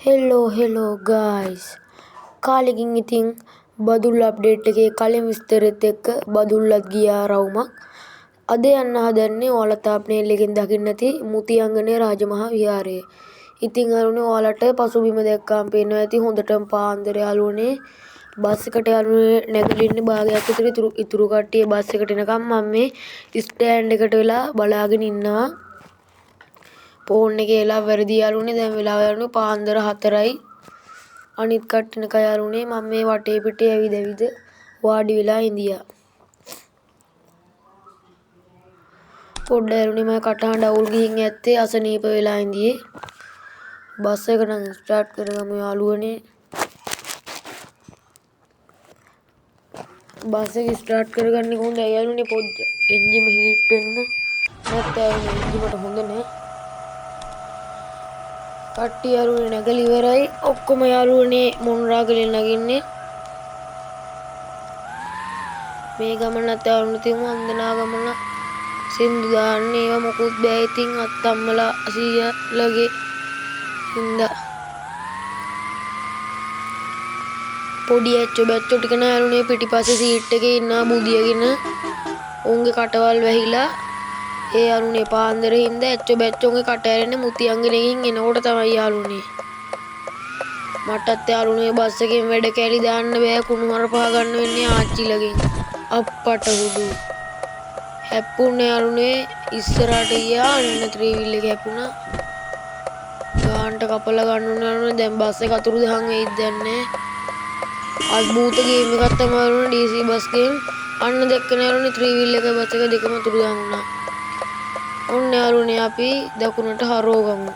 Hello guys. කාලෙකින් ඉතින් Badulla update එකේ කලින් විස්තරෙත් එක්ක බදුල්ලත් ගියා රවුමක්. අද යන්න හදන්නේ ඔයාලා තාප්නේල් එකෙන් දකින්න ඇති මුතියංගනේ රාජමහා විහාරය. ඉතින් අරුණේ ඔයාලට පසුබිම දැක්කාම පේනවා ඇති හොඳටම පාන්දර යාළුවනේ බස් එකට යාළුවනේ නැගිටින්න භාගයක් විතර ඉතුරු කට්ටිය බස් එකට එනකම් මම මේ ස්ටෑන්ඩ් එකට වෙලා බලාගෙන ඉන්නවා. ෆෝන් එකේ වෙලාව වැරදි යාළුවනේ. දැන් වෙලාව යාළුවනේ පාන්දර 4යි. අනිත් කට්ටිය නිකන් යාළුවනේ මම මේ වටේ පිටේ ඇවිද වාඩි වෙලා ඉඳියා. පොඩ්ඩක් යාළුවනේ මම කටහඬ අවුල් ගිහින් ඇත්තේ අසනීප වෙලා ඉඳියේ. බස් එක නම් ස්ටාර්ට් කරගමු යාළුවනේ. බස් එක ස්ටාර්ට් කරගන්නේ කොහොමද යාළුවනේ? පොඩ්ඩක් එන්ජිම හීට් වෙන්න. නැත්නම් යාළුවනේ එන්ජිමට හොඳ නෑ. කට්ටිය යාළුවනේ නැගලා ඉවරයි. ඔක්කොම යාළුවනේ මොණරාගලෙන් නගින්නේ. මේ ගමනත් යාළුවනේ තියමු අන්දනා ගමන. සින්දු දාන්න ඒවා මොකුත් බෑ. ඉතින් අත්තම්මලා අසීයලගේ හින්දා පොඩි ඇච්චෝ බැච්චෝ ටික නේ යාළුවනේ පිටිපස්සේ සීට් එකේ ඉන්නවා බුදියගෙන. උන්ගේ කටවල් වැහිලා ඒ යාළුවනේ පාන්දර හින්දා ඇච්චෝ බැච්චෝගේ කට ඇරෙන්නේ මුතියංගනේකින් එනකොට තමයි යාළුවනේ. මටත් යාළුවනේ බස් එකෙන් වැඩ කැලි දාන්න බෑ. කුණු හරප ගන්න වෙන්නේ ආච්චිලගෙන්. අප්පට හුඩු. හැප්පුණේ යාළුවනේ ඉස්සරහට ගියා. අන්න ත්‍රිවිල් එක හැපුණා. ගාන්ට කපලා ගන්න ඕනේ යාළුවනේ. දැන් බස් එක අතුරුදහන් වෙයිද දන්නේ නැහැ. අද්භූත ගේම් එකක් තමයි යාළුවනේ DC බස් ගේම්. අන්න දැක්කනේ යාළුවනේ ත්‍රිවිල් එක බස් එක දෙකම අතුරුදහන් වුණා. ඔන්න යාළුවනේ අපි දකුණට හරවගමු.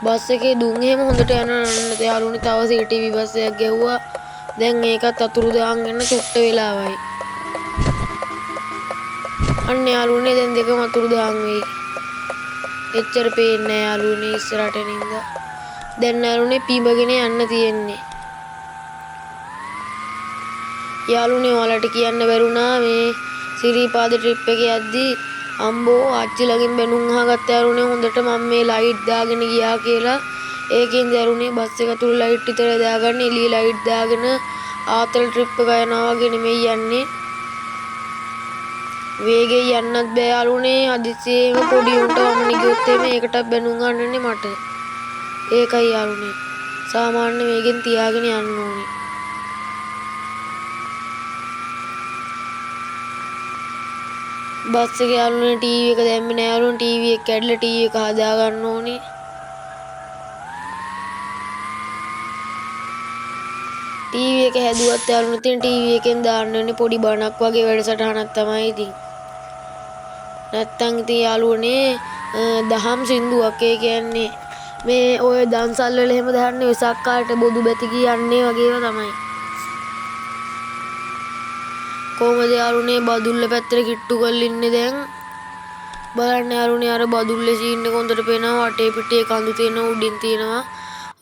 බස් එකේ දුම් එහෙම හොඳට යනවා යාළුවනේ. තව CTV බස් එකක් ගැහුවා. දැන් ඒකත් අතුරුදහන් වෙන්න චුට්ට වෙලාවයි. අන්න යාළුවනේ දැන් දෙකම අතුරුදහන් වෙයි. එච්චර පේන්නේ නැහැ යාළුවනේ ඉස්සරහට නින්ද. දැන් යාළුවනේ පිඹගෙන යන්න තියෙන්නේ. යාළුවනේ ඔයාලට කියන්න බැරුණා මේ සිරිපාද ට්‍රිප් එකේ යද්දි අම්බෝ ආච්චිලගෙන් බැනුම් අහගත්ත යාළුවනේ හොඳට මම මේ ලයිට් දාගෙන ගියා කියලා. ඒකෙන් යාළුවනේ බස් එක තුල ලයිට් විතර දාගන්න එළිය ලයිට් දාගෙන ආතල් ට්‍රිප් එක යනවා වගේ නෙමෙයි යන්නේ. වේගෙන් යන්නත් බෑ යාළුවනේ. හදිස්සියෙම පොඩි උන්ට වමනේ ගියොත් එමේ ඒකටත් බැනුම් ගන්නනේ මට. ඒකයි යාළුවනේ සාමාන්‍ය වේගෙන් තියාගෙන යන්න ඕනේ. බස් එකේ යාළුවනේ ටීවී එක දැම්මේ නෑ යාළුවනේ. ටීවී එක කැඩලා ටීවී එක හදා ගන්න ඕනේ. ටීවී එක හැදුවත් යාළුවනේ ඉතින් ටීවී එකෙන් දාන්න වෙන්නේ පොඩි බණක් වගේ වැඩසටහනක් තමයි ඉතින්. නැත්තම් ඉතින් යාළුවනේ දහම් සින්දුවක්. ඒ කියන්නේ මේ ඔය දන්සල් වල එහෙම දාන්නේ වෙසක් කාලේට බොදු බැති කියන්නේ වගේව තමයි. කොහමද යාළුවනේ බදුල්ල පැත්තට කිට්ටු කරලා ඉන්නේ දැන්. බලන්න යාළුවනේ අර බදුල්ලේ සීන් එක හොඳට පේනවා. වටේ පිටේ කඳු තියෙනවා උඩින් තියෙනවා.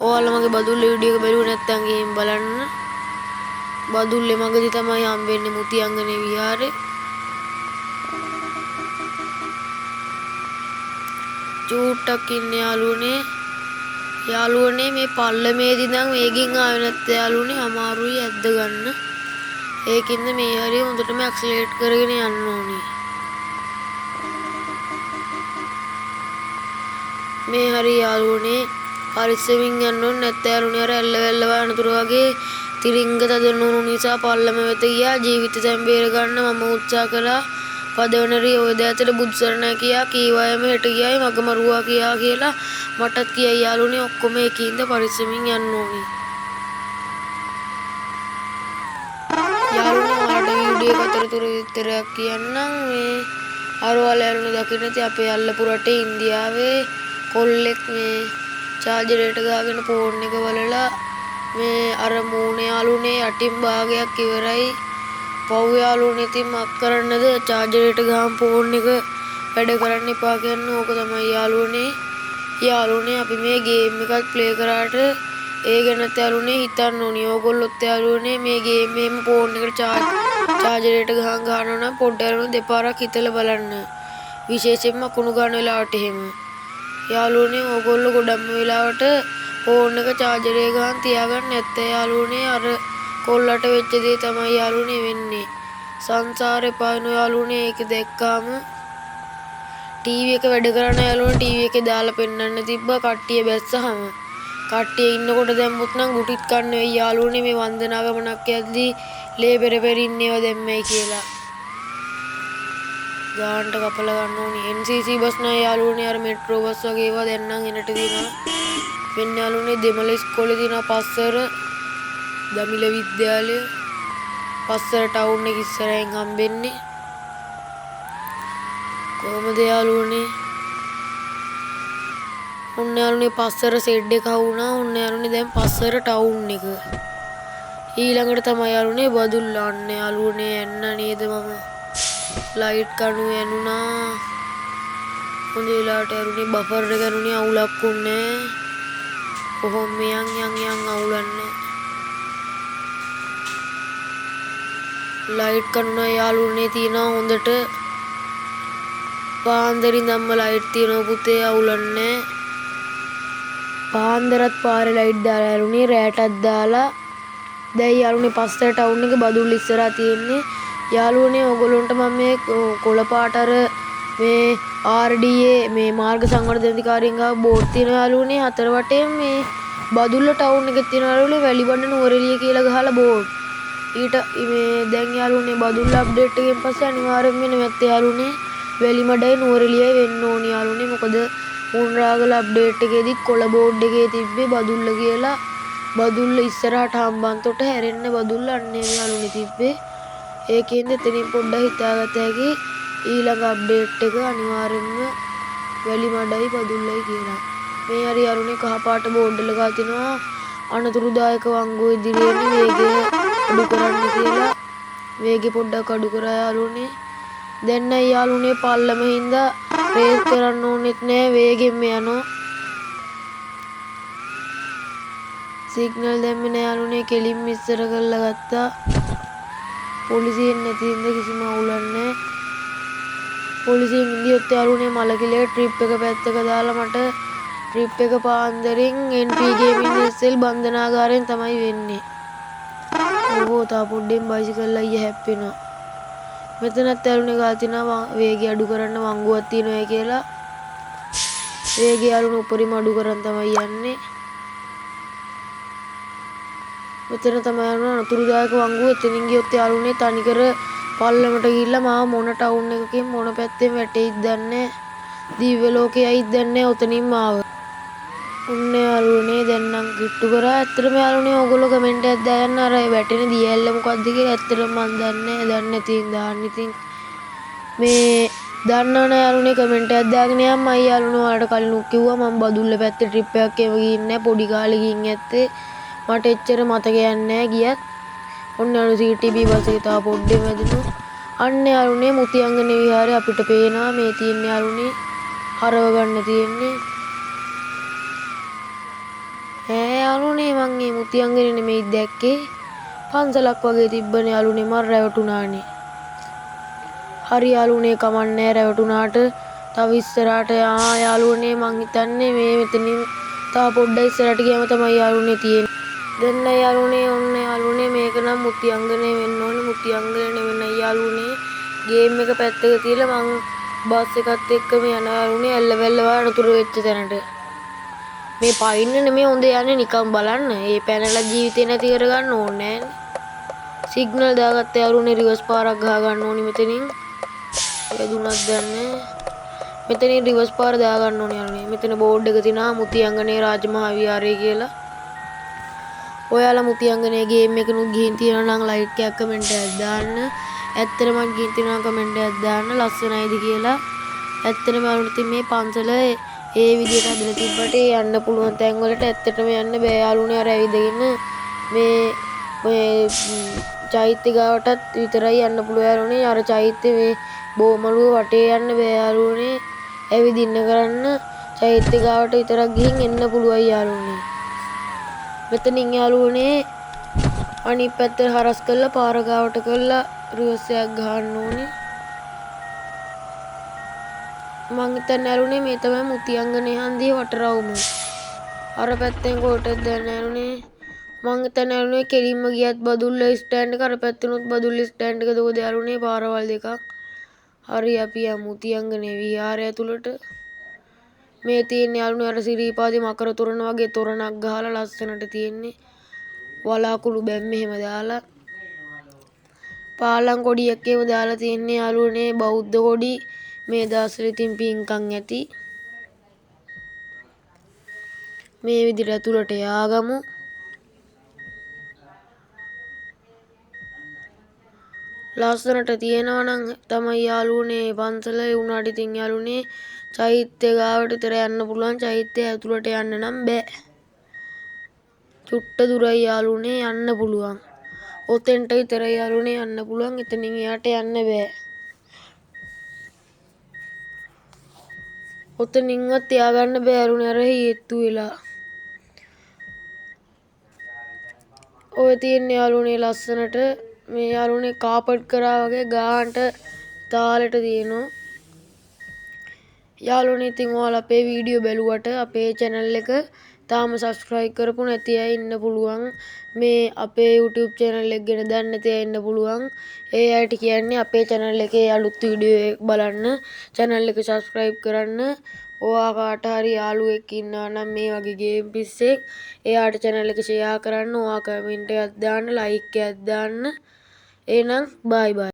ඔයාලා මගේ බදුල්ලේ වීඩියෝ එක බැලුවේ නැත්නම් ගිහින් බලන්න. බදුල්ලේ මගදී තමයි හම්බෙන්නේ මුතියංගනේ විහාරේ. චූට්ටක් ඉන්නේ යාළුවනේ. යාළුවනේ මේ පල්ලමේදී නම් වේගෙන් ආවේ නැත්නම් යාළුවනේ අමාරුයි ඇද්ද ගන්න. ඒකින්ද මේ හරිය හොඳටම ඇක්සලරේට් කරගෙන යන්න ඕනේ. මේ හරිය යාළුවනේ පරිස්සමින් යන්න ඕනේ. නැත්නම් යාළුවනේ අර ඇල්ල වැල්ල වයනතුරු වගේ තිරිංග තදනුණු නිසා පල්ලම වෙත ගියා. ජීවිත දැන් බේර ගන්න මම උත්සාහ කළා. පදවනරි ඔය දැතට බුදුසරණයි කියා කීවයම හෙට ගියායි මග මරුවා කියා කියලා මටත් කියයි යාළුවනේ. ඔක්කොම ඒකින්ද පරිස්සමින් යන්න ඕනේ. යාළුවනේ ඔයාලට වීඩියෝ එක අතරතුර විතරක් කියන්නම්. මේ අරවල යාළුවනේ දකින්න ඇති අපේ අල්ලපු රටේ ඉන්දියාවේ කොල්ලෙක් මේ චාර්ජරයට ගාගෙන ෆෝන් එක වලලා මේ අර මූණේ යාළුවනේ යටින් භාගයක් ඉවරයි. පව් යාළුවනේ ඉතින් මක් කරන්නද චාර්ජරයට ගහම ෆෝන් එක වැඩ කරන්න එපා කියන්නේ ඕක තමයි යාළුවනේ. යාළුවනේ අපි මේ ගේම් එකත් ප්ලේ කරාට ඒ ගැනත් යාළුවනේ හිතන්න ඕනි. ඕගොල්ලොත් යාළුවනේ මේ ගේම් එකේම ෆෝන් එකට චාර්ජරයට ගහනවා නම් පොඩ්ඩක් යාළුවනේ දෙපාරක් හිතලා බලන්න. විශේෂයෙන්ම කුණු ගන්න වෙලාවට එහෙම. යාළුවනේ ඕගොල්ලෝ ගොඩක්ම වෙලාවට ෆෝන් එක චාර්ජරේ ගහන් තියාගන්න නැත්තේ යාළුවනේ අර කොල්ලට වෙච්ච දේ තමයි යාළුවනේ වෙන්නේ. සංසාරේ පායන යාළුවනේ ඒක දැක්කාම ටීවී එක වැඩ කරන යාළුවනේ ටීවී එකේ දාලා පෙන්නන්න තිබ්බා කට්ටිය බැස්සහම. කට්ටිය ඉන්නකොට දැම්මොත් නම් ගුටිත් කන්න වෙයි යාළුවනේ මේ වන්දනා ගමනක් යද්දී ලේ පෙර ඉන්නේව දැම්මයි කියලා. ගානට කපලා ගන්න ඕනි. NCC බස් නෑ යාළුවනේ අර මෙට්‍රෝ බස් වගේ ඒවා දැන් නම් එනට දිනවා. වෙන යාළුවනේ දෙමළ ඉස්කෝලේ දිනවා පස්සර දමිළ විද්‍යාලය. පස්සර ටවුන් එක ඉස්සරහින් හම්බෙන්නේ. කොහමද යාළුවනේ? ඔන්න යාළුවනේ පස්සර සෙඩ් එක වුණා. ඔන්න යාළුවනේ දැන් පස්සර ටවුන් එක. ඊළඟට තමයි යාළුවනේ බදුල්ල අන්න යාළුවනේ එන්න නේද මම ලයිට් කණු යනුණා. හොඳ වෙලාවට යාළුවනේ බෆර් එක යනුනේ අවුලක් උන්නේ. කොහොම යන් අවුලන්නේ. ලයිට් කණුනා යාළුවනේ තියනවා හොඳට. පාන්දරින් ධම්ම ලයිට් තියනවා පුතේ අවුලන්නේ. පාන්දරත් පාරේ ලයිට් දාලා යාළුවනේ රෑටත් දාලා. දැන් යාළුවනේ පස්සට ටවුන් එක බදුල්ල ඉස්සරහා තියෙන්නේ. යාළුවනේ ඔයගොල්ලන්ට මම මේ කොළ පාට අර මේ RDA මේ මාර්ග සංවර්ධන අධිකාරියෙන් ගාව බෝඩ් තියෙනවා යාළුවනේ හතර වටේ මේ බදුල්ල ටවුන් එකේ තියෙනවා යාළුවනේ වැලිබණ්ඩ නුවරඑළිය කියලා ගහලා බෝඩ්. ඊට මේ දැන් යාළුවනේ බදුල්ල අප්ඩේට් එකෙන් පස්සේ අනිවාර්යයෙන්ම වෙන නැත්තේ යාළුවනේ වැලිමඩයි නුවරඑළියයි වෙන්න ඕනි යාළුවනේ. මොකද මුන්රාගල අප්ඩේට් එකේදීත් කොළ බෝඩ් එකේ තිබ්බේ බදුල්ල කියලා. බදුල්ල ඉස්සරහට හම්බන්තොට හැරෙන්න බදුල්ල අන්නේ යාළුවනේ තිබ්බේ. ඒකෙන්ද එතනින් පොඩ්ඩක් හිතාගත හැකි ඊළඟ අප්ඩේට් එක අනිවාර්යෙන්ම වැලිමඩයි බදුල්ලයි කියලා. මේ හරි යාළුවනේ කහපාට බෝඩ් එක ගා තිනවා අනතුරුදායක වංගුව ඉදිරියෙන් වේගය අඩු කරන්න කියලා. වේගය පොඩ්ඩක් අඩු කරා යාළුවනේ. දැන් නම් යාළුවනේ පල්ලම හින්දා රේස් කරන්න ඕනෙත් නෑ වේගෙන්ම යනවා. සිග්නල් දැම්මේ නෑ යාළුවනේ කෙලින්ම ඉස්සර කරලා ගත්තා. පොලිසියෙන් නැති හින්දා කිසිම අවුලක් නෑ. පොලිසියෙන් ඉඳියොත් යාළුවනේ මලකිලේ ට්‍රිප් එක පැත්තක දාලා මට ට්‍රිප් එක පාන්දරින් NP ගේමින් SL බන්ධනාගාරයෙන් තමයි වෙන්නේ. ඕකෝ තා පොඩ්ඩෙන් බයිසිකල් අයියා හැප්පෙනවා. මෙතනත් යාළුවනේ ගාල් තිනවා වේගය අඩු කරන්න වංගුවක් තියනවා කියලා. වේගය යාළුවනේ උඩරිම අඩු කරන් තමයි යන්නේ. මෙතන තමයි යාළුවනේ අතුරුදායක වංගුව. එතනින් ගියොත් යාළුවනේ තනිකර පල්ලමට ගිහිල්ලා මාව මොන ටවුන් එකකින් මොන පැත්තෙන් වැටෙයිද දන්නේ. දිව්‍ය ලෝකෙයිද දන්නේ උතනින්ම ආව. ඔන්න යාළුවනේ දැන් නම් කිට්ටු කරා. ඇත්තටම යාළුවනේ ඕගොල්ලෝ කමෙන්ට් එකක් දාන්න අර වැටෙන දියැල්ල මොකද්ද කියලා. ඇත්තටම මන් දන්නේ නැහැ දාන්න ඉතින් මේ දන්නවනේ යාළුවනේ කමෙන්ට් එකක් දාගෙන යන්න. මම යාළුවනේ ඔයාලට කලින් කිව්වා මම බදුල්ල පැත්තේ ට්‍රිප් එකක් එහෙම ගිහින් නැහැ. පොඩි කාලේ ගිහින් ඇත්තේ. මට එච්චර මතකයක් නැහැ ගියත්. ඔන්න යාළුවනේ CTB බස් එක තා පොඩ්ඩෙන් වැදුණා. අන්න යාළුවනේ මුතියංගන විහාරේ අපිට පේනවා මේ තියෙන යාළුවනේ හරව ගන්න තියෙන්නේ. යාළුවනේ මං මේ මුතියංගනේ නෙමෙයි දැක්කේ. පන්සලක් වගේ තිබ්බනේ යාළුවනේ මම රැවටුණානේ. හරි යාළුවනේ කමන්නේ රැවටුණාට තව ඉස්සරහට යාළුවනේ මං හිතන්නේ මේ මෙතනින් තව පොඩ්ඩක් ඉස්සරහට ගියාම තමයි යාළුවනේ තියෙන්නේ. දැන් යාළුවනේ ඔන්න යාළුවනේ මේක නම් මුතියංගනේ වෙන්න ඕනේ. මුතියංගනේ නෙවෙයි යාළුවනේ ගේම් එක පැත්තක තියලා මං බස් එකත් එක්කම යන යාළුවනේ ඇල්ලවැල්ල වනතුරු වෙච්ච තැනට. මේ පයින්න නෙමෙයි හොඳ යන්නේ නිකන් බලන්න. ඒ පැනලා ජීවිතේ නැති කරගන්න ඕනේ නෑනේ. සිග්නල් දාගත්ත යාළුවනේ රිවර්ස් පාරක් ගහ ගන්න ඕනි මෙතනින්. වැදුනක් දන්නේ. මෙතනින් රිවර්ස් පාර දා ගන්න ඕනේ යාළුවනේ. මෙතන බෝඩ් එක තියනවා මුතියංගනේ රාජමහා විහාරය කියලා. ඔයාලා මුතියංගනේ ගේම් එකනුත් ගිහින් තියනවා නම් ලයික් එකක් කමෙන්ට් එකක් දාන්න. ඇත්තටම ගිහින් තියනවා කමෙන්ට් එකක් දාන්න ලස්සනයිද කියලා. ඇත්තටම යාළුවනේ මේ පන්සල ඒ විදිහට හදලා තිබ්බට යන්න පුළුවන් තැන් වලට ඇත්තටම යන්න බෑ යාළුවනේ. අර ඇවිදගෙන මේ චෛත්‍ය ගාවටත් විතරයි යන්න පුළුවන් යාළුවනේ. අර චෛත්‍ය මේ බෝමළුව වටේ යන්න බෑ යාළුවනේ. ඇවිදින්න කරන්න චෛත්‍ය ගාවට විතරක් ගිහින් එන්න පුළුවන් යාළුවනේ. මෙතනින් යාළුවනේ අනිත් පැත්තට හරස් කරලා පාර ගාවට කරලා රිවර්ස් එකක් ගහන්න ඕනේ. මං හිතන්න ඇරුණේ මේ තමයි මුතියංගනේ හන්දියේ වටරවුම. අර පැත්තෙන් කොහෙටද දැන් ඇරුණේ. මං හිතන්න ඇරුණේ කෙලින්ම ගියත් බදුල්ල ස්ටෑන්ඩ් එක අර පැත්තෙනුත් බදුල්ල ස්ටෑන්ඩ් එකද ඔකද ඇරුණේ පාරවල් දෙකක්. හරි අපි යමු මුතියංගනේ විහාරය ඇතුළට. මේ තියෙන්නේ යාළුවනේ අර සිරිපාදේ මකර තොරණ වගේ තොරණක් ගහලා ලස්සනට තියෙන්නේ. වලාකුළු බැම් මෙහෙම දාලා. පාලම් කොඩියක් එහෙම දාලා තියෙන්නේ යාළුවනේ බෞද්ධ කොඩි. මේ දවස්වල ඉතින් පින්කම් ඇති. මේ විදිහට ඇතුළට යාගමු. ලස්සනට තියෙනවා නම් තමයි යාළුවනේ පන්සල ඒ වුණාට ඉතින් යාළුවනේ චෛත්‍ය ගාවට විතර යන්න පුළුවන්. චෛත්‍ය ඇතුළට යන්න නම් බෑ. චුට්ට දුරයි යාළුවනේ යන්න පුළුවන්. ඔතෙන්ට විතරයි යාළුවනේ යන්න පුළුවන්. එතනින් එහාට යන්න බෑ. ඔතනින්වත් තියාගන්න බෑ යාළුවනේ අර හේතු වෙලා. ඔය තියෙන්නේ යාළුවනේ ලස්සනට මේ යාළුවනේ කාපට් කරා වගේ ගානට තාලෙට තියෙනවා. යාළුවනේ ඉතින් ඔයාලා අපේ වීඩියෝ බැලුවට අපේ channel එක තාම subscribe කරපු නැති අය ඉන්න පුළුවන්. මේ අපේ YouTube channel එක ගැන දන්නේ නැති අය ඉන්න පුළුවන්. ඒ අයට කියන්නේ අපේ channel එකේ අලුත් වීඩියෝ එක බලන්න channel එක subscribe කරන්න. ඔයා කාට හරි යාළුවෙක් ඉන්නවා නම් මේ වගේ ගේම් පිස්සෙක් එයාට channel එක share කරන්න. ඔයා comment එකක් දාන්න like එකක් දාන්න. එහෙනම් bye bye.